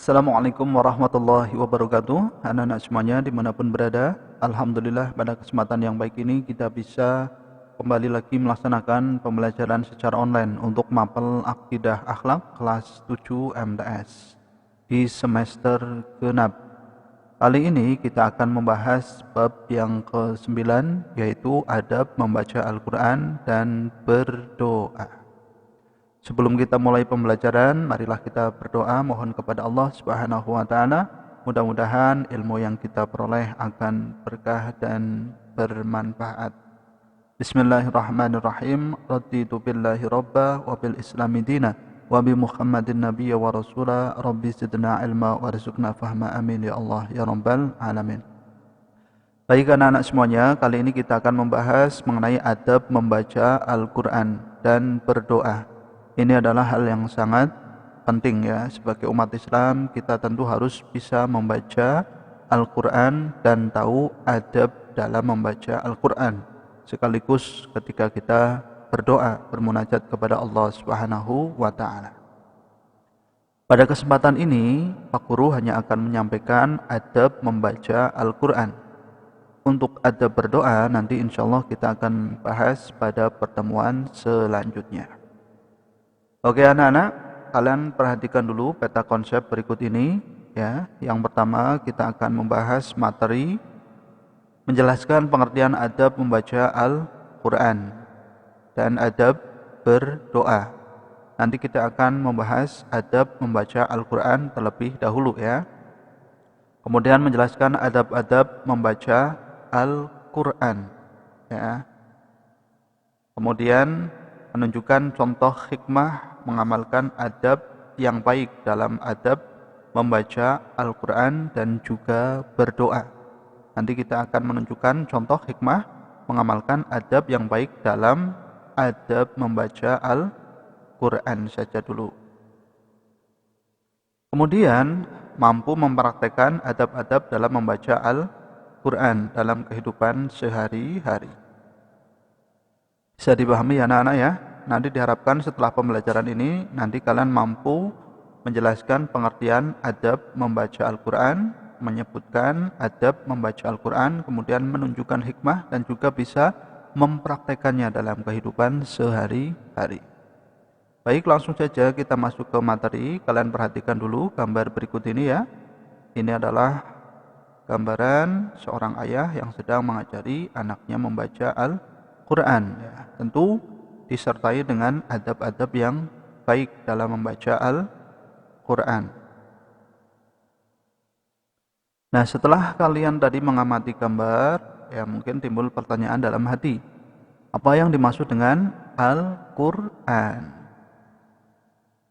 Assalamualaikum warahmatullahi wabarakatuh. Anak-anak semuanya dimanapun berada, Alhamdulillah pada kesempatan yang baik ini kita bisa kembali lagi melaksanakan pembelajaran secara online untuk mapel akidah akhlak kelas 7 MTS di semester genap. Kali ini kita akan membahas bab yang ke-9, yaitu adab membaca Al-Quran dan berdoa. Sebelum kita mulai pembelajaran, marilah kita berdoa mohon kepada Allah Subhanahu wa taala, mudah-mudahan ilmu yang kita peroleh akan berkah dan bermanfaat. Bismillahirrahmanirrahim. Raditu billahi rabba wa bil islami dina wa bi Muhammadin nabiyya wa rasula. Rabbi zidna ilma warzuqna fahma. Amin ya Allah ya rabbal alamin. Baik anak-anak semuanya, kali ini kita akan membahas mengenai adab membaca Al-Quran dan berdoa. Ini adalah hal yang sangat penting ya. Sebagai umat Islam, kita tentu harus bisa membaca Al-Quran dan tahu adab dalam membaca Al-Quran. Sekaligus ketika kita berdoa, bermunajat kepada Allah Subhanahu wa ta'ala. Pada kesempatan ini, Pak Guru hanya akan menyampaikan adab membaca Al-Quran. Untuk adab berdoa, nanti insya Allah kita akan bahas pada pertemuan selanjutnya. Oke anak-anak, kalian perhatikan dulu peta konsep berikut ini ya. Yang pertama kita akan membahas materi menjelaskan pengertian adab membaca Al-Quran dan adab berdoa. Nanti kita akan membahas adab membaca Al-Quran terlebih dahulu ya. Kemudian menjelaskan adab-adab membaca Al-Quran ya. Kemudian menunjukkan contoh hikmah mengamalkan adab yang baik dalam adab membaca Al-Quran dan juga berdoa. Nanti kita akan menunjukkan contoh hikmah mengamalkan adab yang baik dalam adab membaca Al-Quran saja dulu. Kemudian mampu mempraktekkan adab-adab dalam membaca Al-Quran dalam kehidupan sehari-hari. Bisa dipahami ya anak-anak ya. Nanti diharapkan setelah pembelajaran ini, nanti kalian mampu menjelaskan pengertian adab membaca Al-Quran, menyebutkan adab membaca Al-Quran, kemudian menunjukkan hikmah dan juga bisa mempraktekannya dalam kehidupan sehari-hari. Baik, langsung saja kita masuk ke materi. Kalian perhatikan dulu gambar berikut ini ya. Ini adalah gambaran seorang ayah yang sedang mengajari anaknya membaca Al-Quran ya. Tentu disertai dengan adab-adab yang baik dalam membaca Al-Quran. Nah, setelah kalian tadi mengamati gambar, ya mungkin timbul pertanyaan dalam hati. Apa yang dimaksud dengan Al-Quran?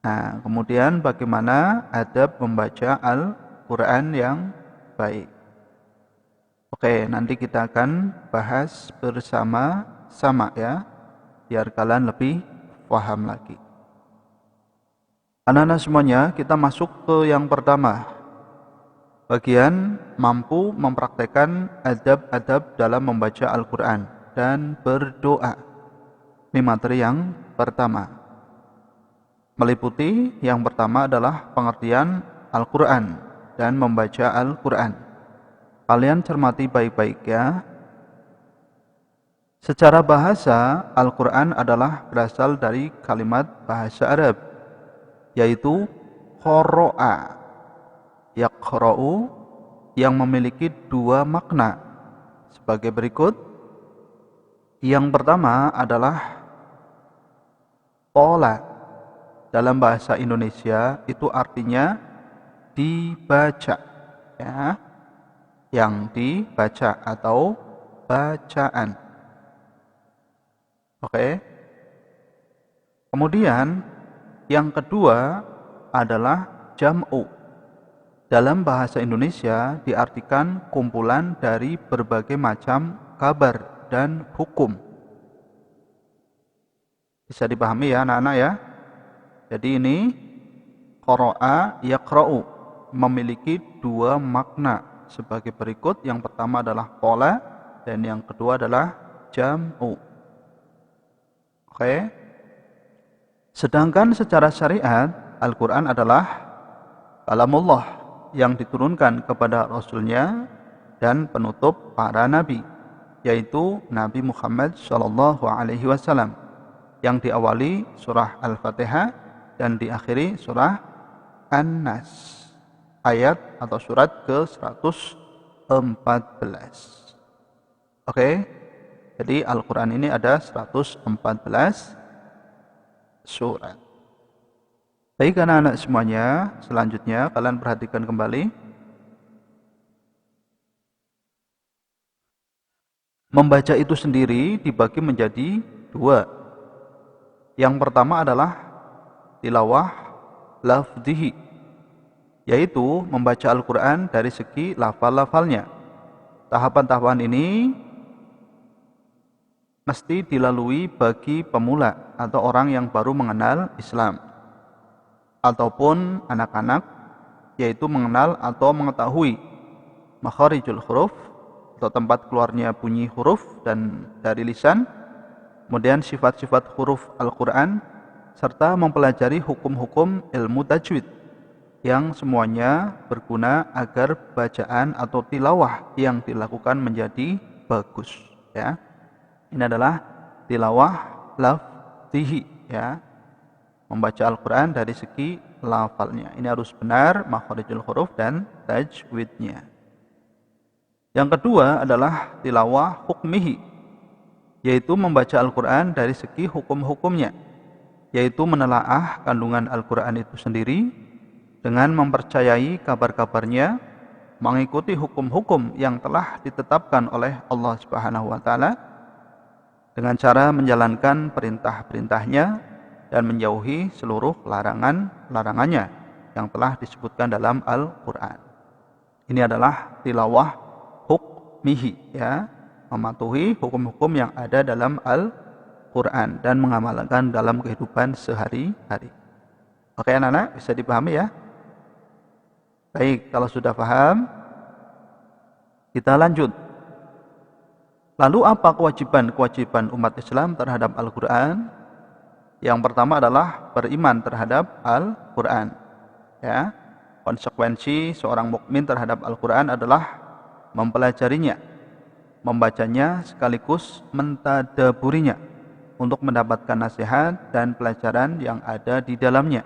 Nah, kemudian bagaimana adab membaca Al-Quran yang baik? Oke, nanti kita akan bahas bersama-sama ya, biar kalian lebih paham lagi. Anak-anak semuanya, kita masuk ke yang pertama. Bagian mampu mempraktekkan adab-adab dalam membaca Al-Quran dan berdoa. Ini materi yang pertama. Meliputi yang pertama adalah pengertian Al-Quran dan membaca Al-Quran. Kalian cermati baik-baik ya. Secara bahasa, Al-Quran adalah berasal dari kalimat bahasa Arab, yaitu qara'a, yaqra'u, yang memiliki dua makna sebagai berikut. Yang pertama adalah qala. Dalam bahasa Indonesia itu artinya dibaca ya. Yang dibaca atau bacaan. Oke. Kemudian yang kedua adalah jam'u. Dalam bahasa Indonesia diartikan kumpulan dari berbagai macam kabar dan hukum. Bisa dipahami ya anak-anak ya. Jadi ini qara'a yaqra'u memiliki dua makna sebagai berikut. Yang pertama adalah qala dan yang kedua adalah jam'u. Oke. Sedangkan secara syariat Al-Quran adalah kalamullah yang diturunkan kepada Rasulnya dan penutup para nabi, yaitu Nabi Muhammad SAW, yang diawali surah Al-Fatihah dan diakhiri surah An-Nas, ayat atau surat ke-114. Oke, jadi Al-Quran ini ada 114 surat. Baik anak-anak semuanya, selanjutnya kalian perhatikan kembali. Membaca itu sendiri dibagi menjadi dua. Yang pertama adalah tilawah lafzihi, yaitu membaca Al-Quran dari segi lafal-lafalnya. Tahapan-tahapan ini mesti dilalui bagi pemula atau orang yang baru mengenal Islam, ataupun anak-anak, yaitu mengenal atau mengetahui makharijul huruf atau tempat keluarnya bunyi huruf dan dari lisan, kemudian sifat-sifat huruf Al-Quran, serta mempelajari hukum-hukum ilmu tajwid yang semuanya berguna agar bacaan atau tilawah yang dilakukan menjadi bagus, ya. Ini adalah tilawah lafzihi, ya. Membaca Al-Quran dari segi lafalnya. Ini harus benar makharijul huruf dan tajwidnya. Yang kedua adalah tilawah hukmihi, yaitu membaca Al-Quran dari segi hukum-hukumnya, yaitu menelaah kandungan Al-Quran itu sendiri dengan mempercayai kabar-kabarnya, mengikuti hukum-hukum yang telah ditetapkan oleh Allah Subhanahu wa Ta'ala, dengan cara menjalankan perintah-perintahnya dan menjauhi seluruh larangan-larangannya yang telah disebutkan dalam Al-Quran. Ini adalah tilawah hukmihi, ya, mematuhi hukum-hukum yang ada dalam Al-Quran dan mengamalkan dalam kehidupan sehari-hari. Oke anak-anak, bisa dipahami ya? Baik, kalau sudah paham, kita lanjut. Lalu apa kewajiban-kewajiban umat Islam terhadap Al-Quran? Yang pertama adalah beriman terhadap Al-Quran, ya. Konsekuensi seorang mukmin terhadap Al-Quran adalah mempelajarinya, membacanya sekaligus mentadaburinya untuk mendapatkan nasihat dan pelajaran yang ada di dalamnya.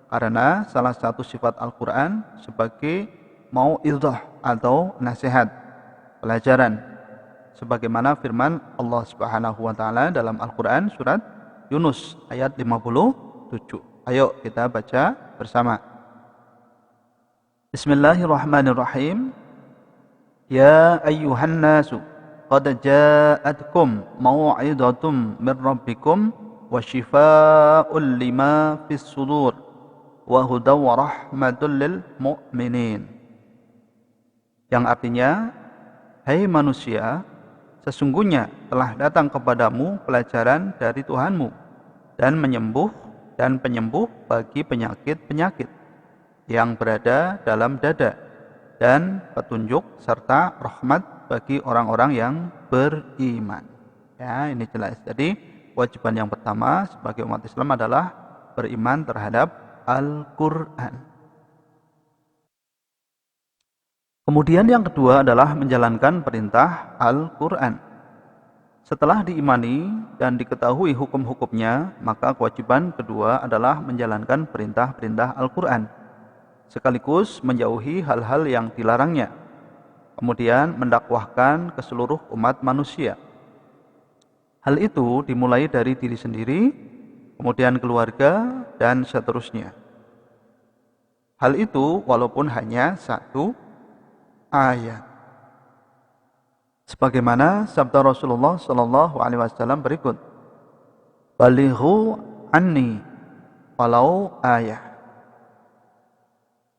Karena salah satu sifat Al-Quran sebagai mau'izah atau nasihat, pelajaran, sebagaimana firman Allah Subhanahu wa Ta'ala dalam Al-Quran surat Yunus ayat 57. Ayo kita baca bersama. Bismillahirrahmanirrahim. Ya ayyuhan nasu qad ja'atkum mau'izatum min rabbikum wa shifaa'un lima fis sudur wa hudaw wa rahmatul lil mu'minin. Yang artinya, hai manusia, sesungguhnya telah datang kepadamu pelajaran dari Tuhanmu dan penyembuh bagi penyakit-penyakit yang berada dalam dada, dan petunjuk serta rahmat bagi orang-orang yang beriman. Ya, ini jelas. Jadi kewajiban yang pertama sebagai umat Islam adalah beriman terhadap Al-Quran. Kemudian yang kedua adalah menjalankan perintah Al-Quran. Setelah diimani dan diketahui hukum-hukumnya, maka kewajiban kedua adalah menjalankan perintah-perintah Al-Quran, sekaligus menjauhi hal-hal yang dilarangnya, kemudian mendakwahkan ke seluruh umat manusia. Hal itu dimulai dari diri sendiri, kemudian keluarga, dan seterusnya. Hal itu walaupun hanya satu ayat. Sebagaimana sabda Rasulullah SAW berikut, balighu anni walau ayat,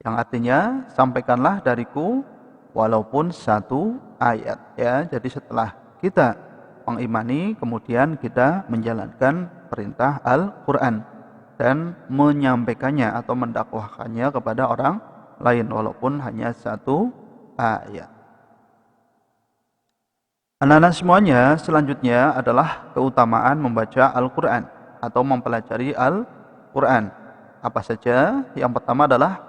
yang artinya sampaikanlah dariku walaupun satu ayat, ya. Jadi setelah kita mengimani, kemudian kita menjalankan perintah Al-Quran dan menyampaikannya atau mendakwahkannya kepada orang lain walaupun hanya satu ayat. Anak-anak semuanya, selanjutnya adalah keutamaan membaca Al-Quran atau mempelajari Al-Quran. Apa saja? Yang pertama adalah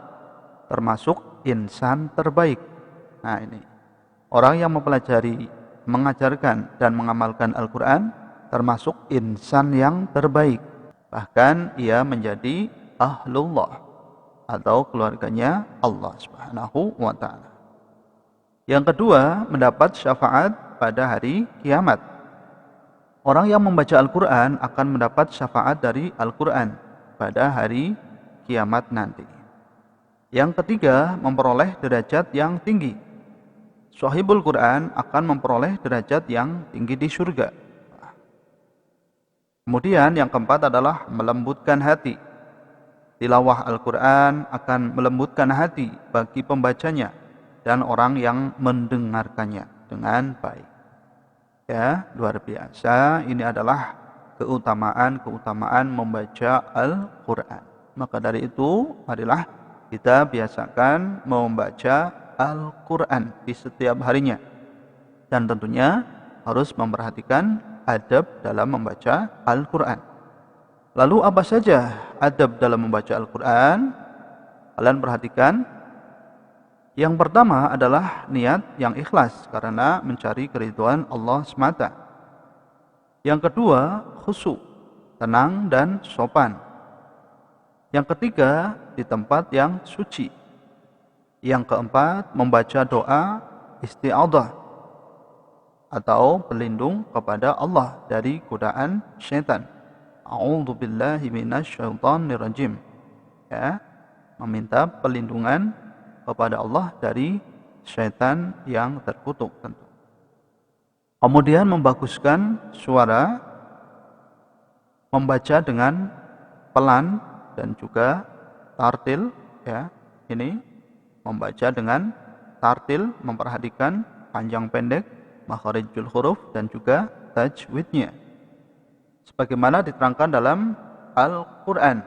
termasuk insan terbaik. Nah ini, orang yang mempelajari, mengajarkan dan mengamalkan Al-Quran termasuk insan yang terbaik. Bahkan ia menjadi ahlullah atau keluarganya Allah Subhanahu wa ta'ala. Yang kedua, mendapat syafaat pada hari kiamat. Orang yang membaca Al-Quran akan mendapat syafaat dari Al-Quran pada hari kiamat nanti. Yang ketiga, memperoleh derajat yang tinggi. Shahibul Quran akan memperoleh derajat yang tinggi di surga. Kemudian yang keempat adalah melembutkan hati. Tilawah Al-Quran akan melembutkan hati bagi pembacanya dan orang yang mendengarkannya dengan baik. Ya, luar biasa. Ini adalah keutamaan membaca Al-Quran. Maka dari itu, marilah kita biasakan membaca Al-Quran di setiap harinya. Dan tentunya harus memperhatikan adab dalam membaca Al-Quran. Lalu apa saja adab dalam membaca Al-Quran? Kalian perhatikan. Yang pertama adalah niat yang ikhlas karena mencari keridhaan Allah semata. Yang kedua, khusyuk, tenang dan sopan. Yang ketiga, di tempat yang suci. Yang keempat, membaca doa isti'adhah atau berlindung kepada Allah dari godaan syaitan. A'udzubillahi minasyaitonirrajim. Ya, meminta perlindungan kepada Allah dari syaitan yang terkutuk tentu. Kemudian membaguskan suara, membaca dengan pelan dan juga tartil, ya. Ini membaca dengan tartil, memperhatikan panjang pendek, makharijul huruf dan juga tajwidnya. Sebagaimana diterangkan dalam Al-Qur'an.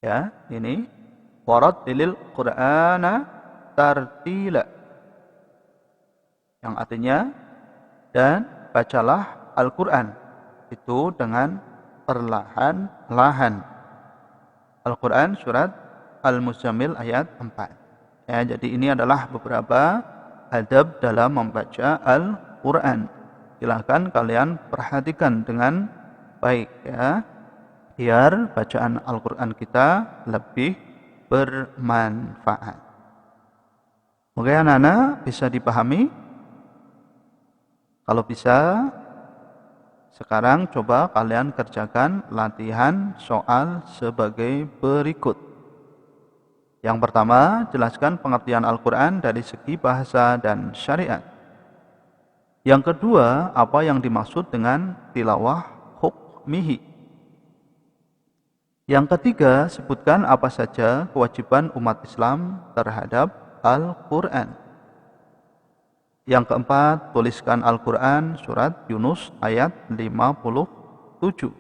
Ya, ini warattilil Qur'ana tartila. Yang artinya, dan bacalah Al-Qur'an itu dengan perlahan-lahan. Al-Qur'an surat Al-Muzammil ayat 4. Ya, jadi ini adalah beberapa adab dalam membaca Al-Qur'an. Silakan kalian perhatikan dengan baik ya, biar bacaan Al-Quran kita lebih bermanfaat. Oke anak-anak, bisa dipahami? Kalau bisa, sekarang coba kalian kerjakan latihan soal sebagai berikut. Yang pertama, jelaskan pengertian Al-Quran dari segi bahasa dan syariat. Yang kedua, apa yang dimaksud dengan tilawah hukmihi. Yang ketiga, sebutkan apa saja kewajiban umat Islam terhadap Al-Quran. Yang keempat, tuliskan Al-Quran surat Yunus ayat 57.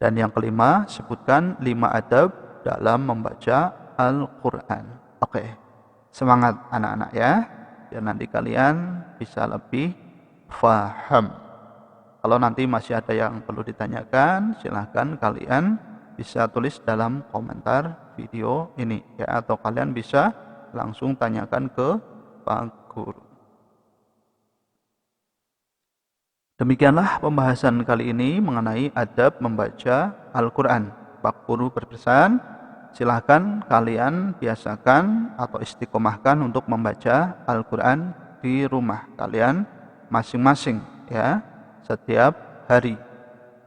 Dan yang kelima, sebutkan 5 adab dalam membaca Al-Quran. Oke, semangat anak-anak ya, biar nanti kalian bisa lebih paham. Kalau nanti masih ada yang perlu ditanyakan, silahkan kalian bisa tulis dalam komentar video ini ya, atau kalian bisa langsung tanyakan ke Pak Guru. Demikianlah pembahasan kali ini mengenai adab membaca Al-Quran. Pak Guru berpesan, silahkan kalian biasakan atau istiqomahkan untuk membaca Al-Quran di rumah kalian masing-masing ya, setiap hari.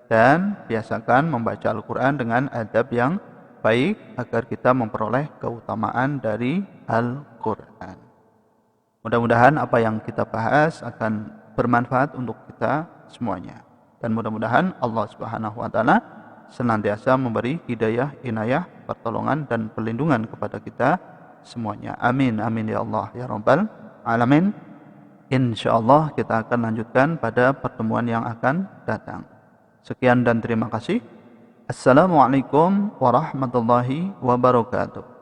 Dan biasakan membaca Al-Quran dengan adab yang baik agar kita memperoleh keutamaan dari Al-Quran. Mudah-mudahan apa yang kita bahas akan bermanfaat untuk kita semuanya. Dan mudah-mudahan Allah Subhanahu wa ta'ala senantiasa memberi hidayah, inayah, pertolongan dan perlindungan kepada kita semuanya. Amin, amin ya Allah ya Rabbal Alamin. InsyaAllah kita akan lanjutkan pada pertemuan yang akan datang. Sekian dan terima kasih. Assalamualaikum warahmatullahi wabarakatuh.